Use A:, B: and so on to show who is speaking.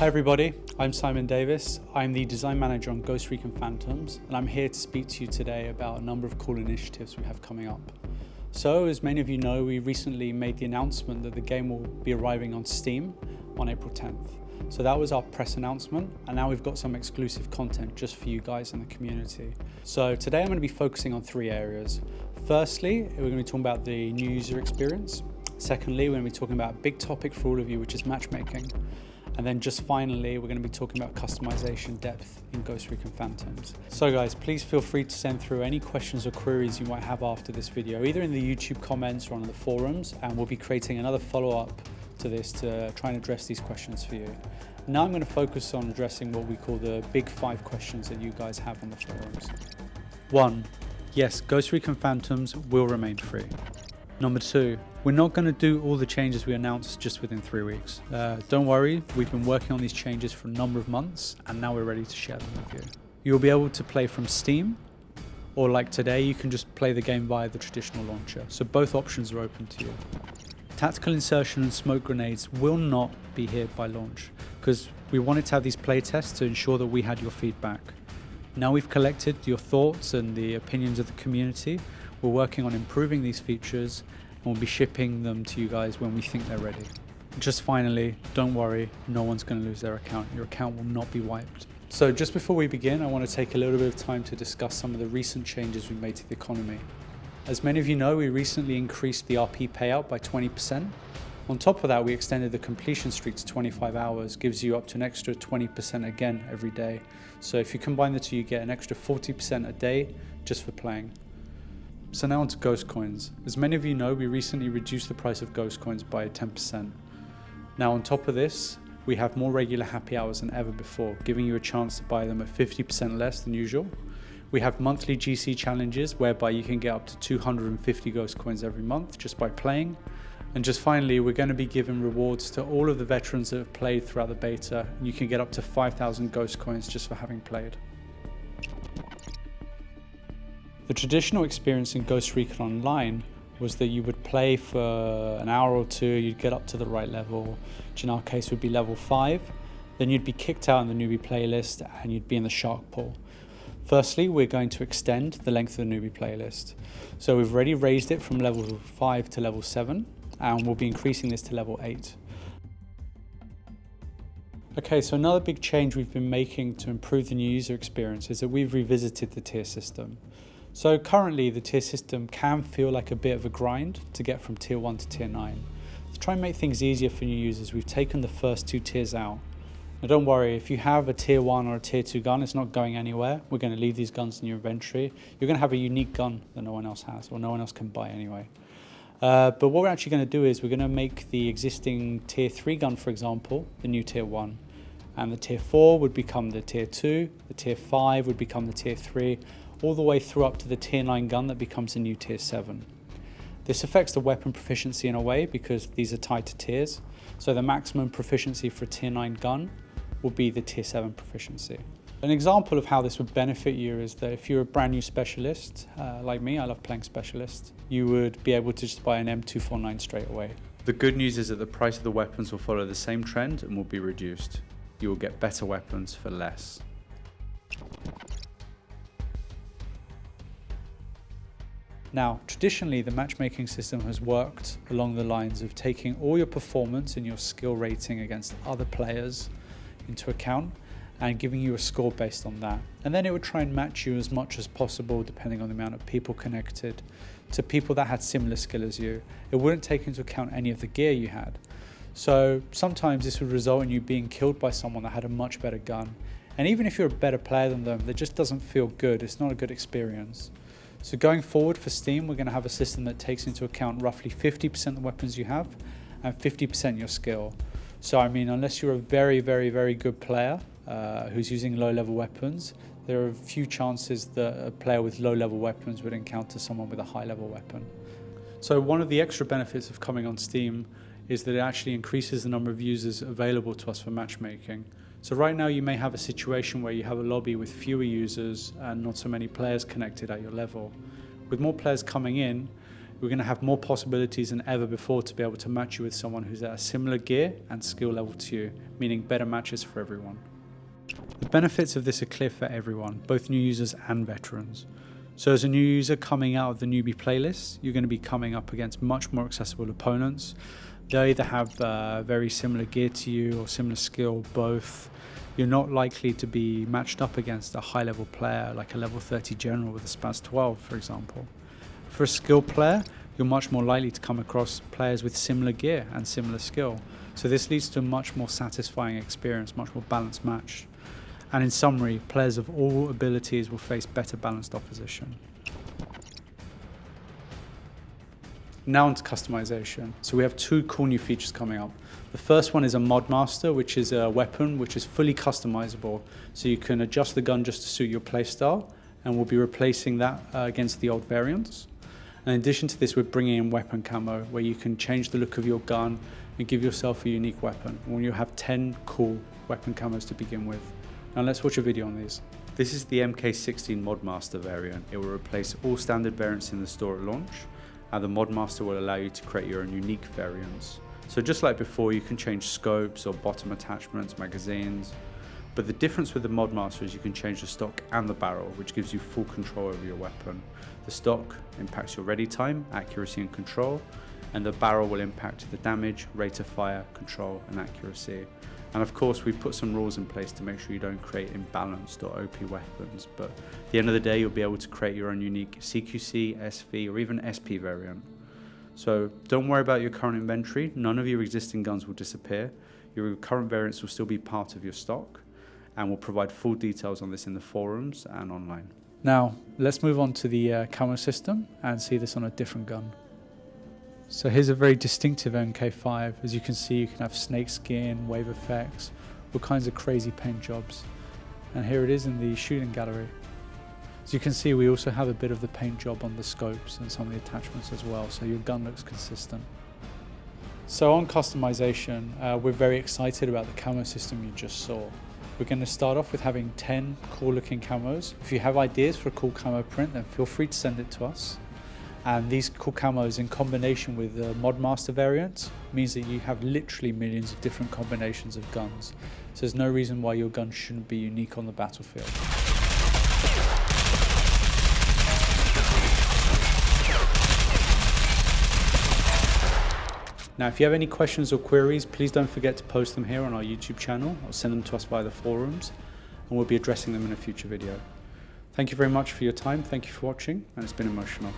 A: Hi everybody, I'm Simon Davis. I'm the design manager on Recon Phantoms, and I'm here to speak to you today about a number of cool initiatives we have coming up. So, as many of you know, we recently made the announcement that the game will be arriving on Steam on April 10th. So that was our press announcement, and now we've got some exclusive content just for you guys in the community. So today I'm going to be focusing on three areas. Firstly, we're going to be talking about the new user experience. Secondly, we're going to be talking about a big topic for all of you, which is matchmaking. And then just finally, we're going to be talking about customization depth in Recon Phantoms. So guys, please feel free to send through any questions or queries you might have after this video, either in the YouTube comments or on the forums, and we'll be creating another follow-up to this to try and address these questions for you. Now I'm going to focus on addressing what we call the big 5 questions that you guys have on the forums. 1. Yes, Recon Phantoms will remain free. Number 2, we're not going to do all the changes we announced just within 3 weeks. Don't worry, we've been working on these changes for a number of months, and now we're ready to share them with you. You'll be able to play from Steam, or like today, you can just play the game via the traditional launcher. So both options are open to you. Tactical insertion and smoke grenades will not be here by launch, because we wanted to have these playtests to ensure that we had your feedback. Now we've collected your thoughts and the opinions of the community, we're working on improving these features, and we'll be shipping them to you guys when we think they're ready. Just finally, don't worry, no one's going to lose their account. Your account will not be wiped. So just before we begin, I want to take a little bit of time to discuss some of the recent changes we made to the economy. As many of you know, we recently increased the RP payout by 20%. On top of that, we extended the completion streak to 25 hours, gives you up to an extra 20% again every day. So if you combine the two, you get an extra 40% a day just for playing. So now on to Ghost Coins. As many of you know, we recently reduced the price of Ghost Coins by 10%. Now on top of this, we have more regular happy hours than ever before, giving you a chance to buy them at 50% less than usual. We have monthly GC challenges whereby you can get up to 250 Ghost Coins every month just by playing. And just finally, we're going to be giving rewards to all of the veterans that have played throughout the beta, and you can get up to 5,000 Ghost Coins just for having played. The traditional experience in Ghost Recon Online was that you would play for an hour or two, you'd get up to the right level, which in our case would be level 5, then you'd be kicked out in the newbie playlist and you'd be in the shark pool. Firstly, we're going to extend the length of the newbie playlist. So we've already raised it from level 5 to level 7, and we'll be increasing this to level 8. Okay, so another big change we've been making to improve the new user experience is that we've revisited the tier system. So currently the tier system can feel like a bit of a grind to get from tier 1 to tier 9. To try and make things easier for new users, we've taken the first 2 tiers out. Now don't worry, if you have a tier 1 or a tier 2 gun, it's not going anywhere. We're going to leave these guns in your inventory. You're going to have a unique gun that no one else has, or no one else can buy anyway. But what we're actually going to do is we're going to make the existing tier 3 gun, for example, the new tier 1. And the tier 4 would become the tier 2, the tier 5 would become the tier 3, all the way through up to the tier 9 gun that becomes the new tier 7. This affects the weapon proficiency in a way because these are tied to tiers. So the maximum proficiency for a tier 9 gun will be the tier 7 proficiency. An example of how this would benefit you is that if you're a brand new specialist, like me, I love playing specialist, you would be able to just buy an M249 straight away. The good news is that the price of the weapons will follow the same trend and will be reduced. You will get better weapons for less. Now, traditionally, the matchmaking system has worked along the lines of taking all your performance and your skill rating against other players into account and giving you a score based on that. And then it would try and match you as much as possible, depending on the amount of people connected, to people that had similar skill as you. It wouldn't take into account any of the gear you had. So sometimes this would result in you being killed by someone that had a much better gun. And even if you're a better player than them, that just doesn't feel good. It's not a good experience. So going forward for Steam, we're going to have a system that takes into account roughly 50% of the weapons you have and 50% your skill. So I mean, unless you're a very, very, very good player who's using low-level weapons, there are a few chances that a player with low-level weapons would encounter someone with a high-level weapon. So one of the extra benefits of coming on Steam is that it actually increases the number of users available to us for matchmaking. So right now you may have a situation where you have a lobby with fewer users and not so many players connected at your level. With more players coming in, we're going to have more possibilities than ever before to be able to match you with someone who's at a similar gear and skill level to you, meaning better matches for everyone. The benefits of this are clear for everyone, both new users and veterans. So as a new user coming out of the newbie playlist, you're going to be coming up against much more accessible opponents. They either have very similar gear to you or similar skill, both. You're not likely to be matched up against a high-level player like a level 30 general with a Spaz 12, for example. For a skilled player, you're much more likely to come across players with similar gear and similar skill. So this leads to a much more satisfying experience, much more balanced match. And in summary, players of all abilities will face better balanced opposition. Now onto customization. So we have two cool new features coming up. The first one is a Mod Master, which is a weapon which is fully customizable. So you can adjust the gun just to suit your playstyle, and we'll be replacing that against the old variants. And in addition to this, we're bringing in weapon camo, where you can change the look of your gun and give yourself a unique weapon. And you'll have 10 cool weapon camos to begin with. Now let's watch a video on these. This is the MK16 Mod Master variant. It will replace all standard variants in the store at launch. And the Mod Master will allow you to create your own unique variants. So just like before, you can change scopes or bottom attachments, magazines. But the difference with the Mod Master is you can change the stock and the barrel, which gives you full control over your weapon. The stock impacts your ready time, accuracy and control, and the barrel will impact the damage, rate of fire, control and accuracy. And of course, we've put some rules in place to make sure you don't create imbalanced or OP weapons, but at the end of the day, you'll be able to create your own unique CQC, SV, or even SP variant. So don't worry about your current inventory. None of your existing guns will disappear. Your current variants will still be part of your stock, and we'll provide full details on this in the forums and online. Now, let's move on to the camo system and see this on a different gun. So here's a very distinctive MK5. As you can see, you can have snake skin, wave effects, all kinds of crazy paint jobs. And here it is in the shooting gallery. As you can see, we also have a bit of the paint job on the scopes and some of the attachments as well, so your gun looks consistent. So on customization, we're very excited about the camo system you just saw. We're going to start off with having 10 cool looking camos. If you have ideas for a cool camo print, then feel free to send it to us. And these cool camos in combination with the Mod Master variant means that you have literally millions of different combinations of guns. So there's no reason why your gun shouldn't be unique on the battlefield. Now, if you have any questions or queries, please don't forget to post them here on our YouTube channel or send them to us via the forums, and we'll be addressing them in a future video. Thank you very much for your time. Thank you for watching, and it's been emotional.